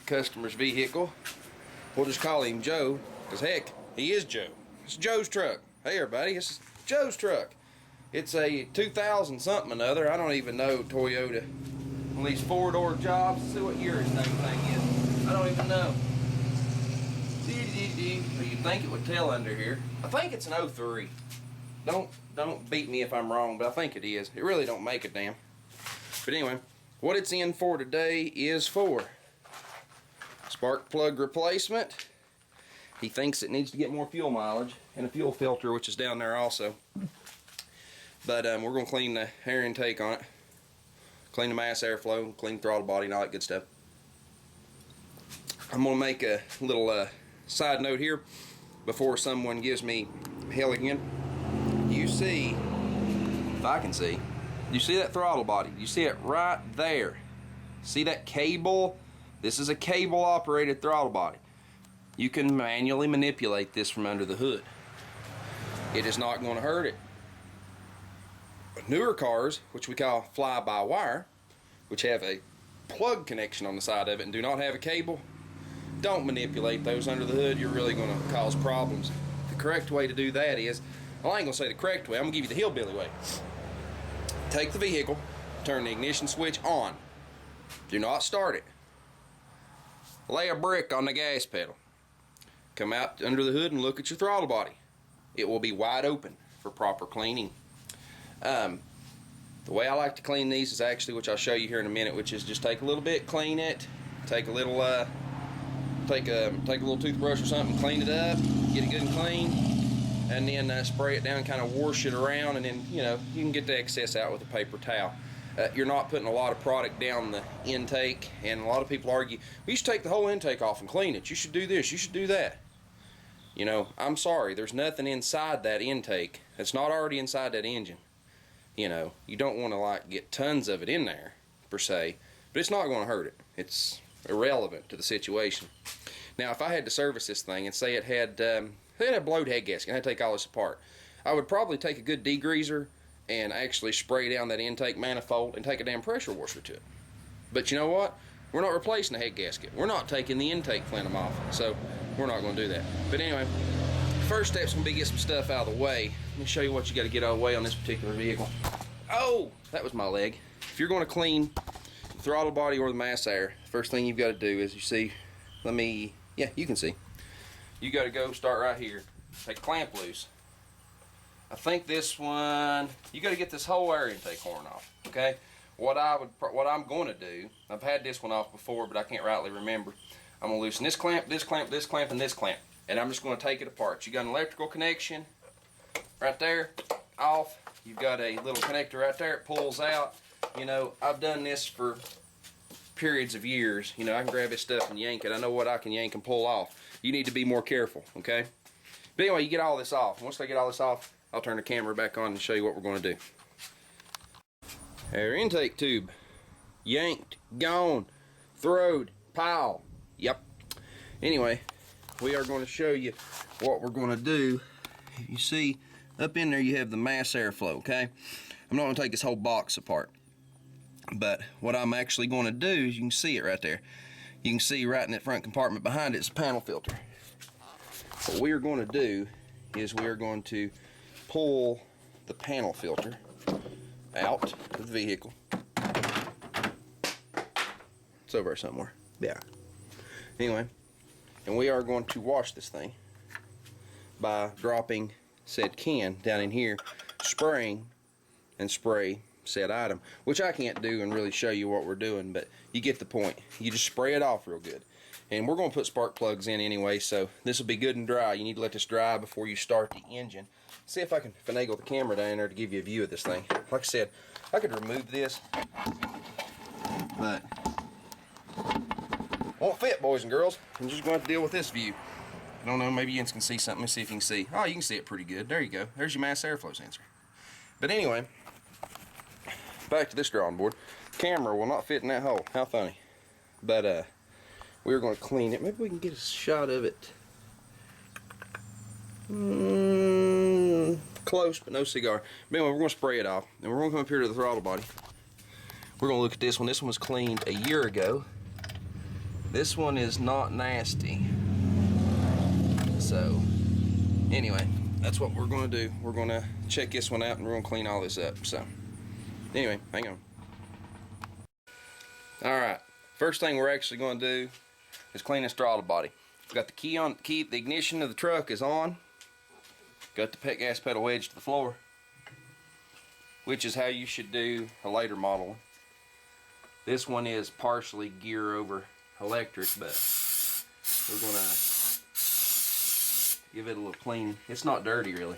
customer's vehicle. We'll just call him Joe, because heck, he is Joe. It's Joe's truck. Hey everybody, this is Joe's truck. It's a 2000 something another. I don't even know Toyota. One of these four-door jobs. Let's see what year his dang thing is. I don't even know. You'd think it would tell under here. I think it's an 03. Don't beat me if I'm wrong, but I think it is. It really don't make a damn. But anyway, what it's in for today is for spark plug replacement. He thinks it needs to get more fuel mileage, and a fuel filter, which is down there also. But we're going to clean the air intake on it, clean the mass airflow, clean the throttle body, and all that good stuff. I'm going to make a little side note here before someone gives me hell again. You see, if I can see, you see that throttle body? You see it right there. See that cable? This is a cable operated throttle body. You can manually manipulate this from under the hood. It is not going to hurt it. Newer cars, which we call fly-by-wire, which have a plug connection on the side of it and do not have a cable, don't manipulate those under the hood. You're really going to cause problems. The correct way to do that is, well, I ain't going to say the correct way, I'm going to give you the hillbilly way. Take the vehicle, turn the ignition switch on. Do not start it. Lay a brick on the gas pedal. Come out under the hood and look at your throttle body. It will be wide open for proper cleaning. The way I like to clean these is actually, which I'll show you here in a minute, which is just take a little bit, clean it, take a little take a little toothbrush or something, clean it up, get it good and clean, and then spray it down, kind of wash it around, and then you can get the excess out with a paper towel. You're not putting a lot of product down the intake, and a lot of people argue, well, you should take the whole intake off and clean it. You should do this, you should do that. I'm sorry, there's nothing inside that intake that's not already inside that engine. You don't want to like get tons of it in there per se, but it's not going to hurt it. It's irrelevant to the situation. Now, if I had to service this thing and say it had a blowed head gasket, I had to take all this apart, I would probably take a good degreaser and actually spray down that intake manifold and take a damn pressure washer to it. But you know what? We're not replacing the head gasket. We're not taking the intake plenum off, so we're not going to do that. But anyway, first step's going to be get some stuff out of the way. Let me show you what you got to get out of the way on this particular vehicle. Oh, that was my leg. If you're going to clean the throttle body or the mass air, first thing you've got to do is, you see, yeah, you can see. You got to go start right here. Take the clamp loose. I think this one, you got to get this whole air intake horn off, okay? What I'm going to do, I've had this one off before, but I can't rightly remember. I'm going to loosen this clamp, this clamp, this clamp, and this clamp. And I'm just going to take it apart. You got an electrical connection right there, off. You've got a little connector right there. It pulls out. I've done this for periods of years. I can grab this stuff and yank it. I know what I can yank and pull off. You need to be more careful, okay? But anyway, you get all this off. Once I get all this off, I'll turn the camera back on and show you what we're going to do. Air intake tube. Yanked. Gone. Throwed. Pile. Yep. Anyway, we are going to show you what we're going to do. You see, up in there you have the mass airflow, okay? I'm not going to take this whole box apart. But what I'm actually going to do is, you can see it right there. You can see right in that front compartment behind it is a panel filter. What we are going to do is we are going to pull the panel filter out of the vehicle. It's over there somewhere. Yeah. Anyway, and we are going to wash this thing by dropping said can down in here, spraying and spray said item, which I can't do and really show you what we're doing, but you get the point. You just spray it off real good. And we're going to put spark plugs in anyway, so this will be good and dry. You need to let this dry before you start the engine. See if I can finagle the camera down there to give you a view of this thing. Like I said, I could remove this, but won't fit, boys and girls. I'm just going to have to deal with this view. I don't know, maybe you can see something. Let's see if you can see. Oh, you can see it pretty good. There you go. There's your mass airflow sensor. But anyway, back to this drawing board. Camera will not fit in that hole. How funny. But we're going to clean it. Maybe we can get a shot of it. Close, but no cigar. But anyway, we're going to spray it off. And we're going to come up here to the throttle body. We're going to look at this one. This one was cleaned a year ago. This one is not nasty. So, anyway, that's what we're gonna do. We're gonna check this one out and we're gonna clean all this up. So, anyway, hang on. Alright, first thing we're actually gonna do is clean this throttle body. We've got the key on, the ignition of the truck is on. Got the gas pedal wedged to the floor, which is how you should do a later model. This one is partially gear over electric, but we're gonna give it a little clean. It's not dirty really.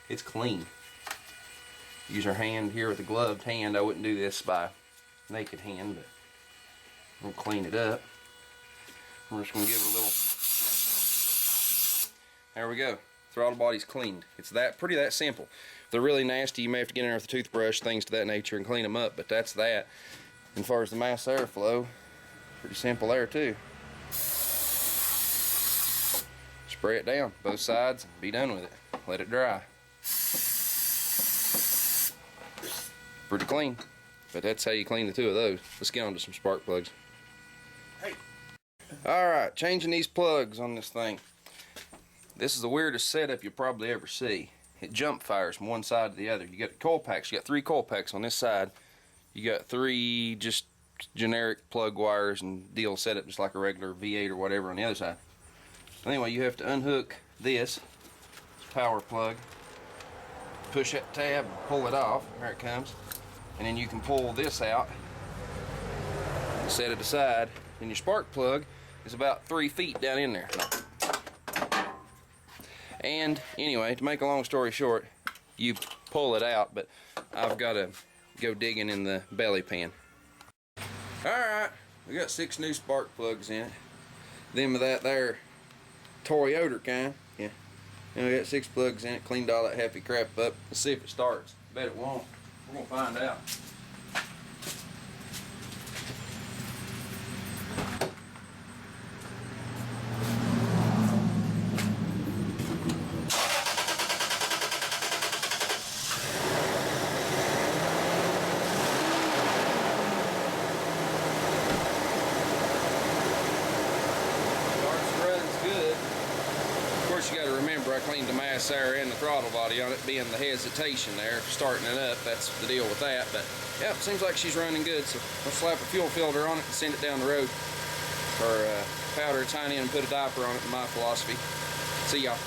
It's clean. Use our hand here with a gloved hand. I wouldn't do this by naked hand, but we'll clean it up. We're just gonna give it a little. There we go. Throttle body's cleaned. It's pretty that simple. If they're really nasty, you may have to get in there with a toothbrush, things to that nature, and clean them up, but that's that. And as far as the mass airflow, pretty simple there too. Spray it down, both sides, and be done with it. Let it dry. Pretty clean, but that's how you clean the two of those. Let's get on to some spark plugs. Hey. Alright, changing these plugs on this thing. This is the weirdest setup you'll probably ever see. It jump fires from one side to the other. You got coil packs. You got 3 coil packs on this side. You got 3 just generic plug wires and deal set up just like a regular V8 or whatever on the other side. Anyway, you have to unhook this power plug, push that tab, pull it off. There it comes. And then you can pull this out, set it aside, and your spark plug is about 3 feet down in there. And anyway, to make a long story short, you pull it out, but I've got to go digging in the belly pan. Alright, we got 6 new spark plugs in it. Them of that there Toyota kind. Yeah. And we got 6 plugs in it, cleaned all that happy crap up. Let's see if it starts. Bet it won't. We're gonna find out. You got to remember, I cleaned the mass air and the throttle body on it, being the hesitation there, starting it up. That's the deal with that. But yeah, it seems like she's running good. So we'll slap a fuel filter on it and send it down the road, or powder its hind end and put a diaper on it. In my philosophy. See y'all.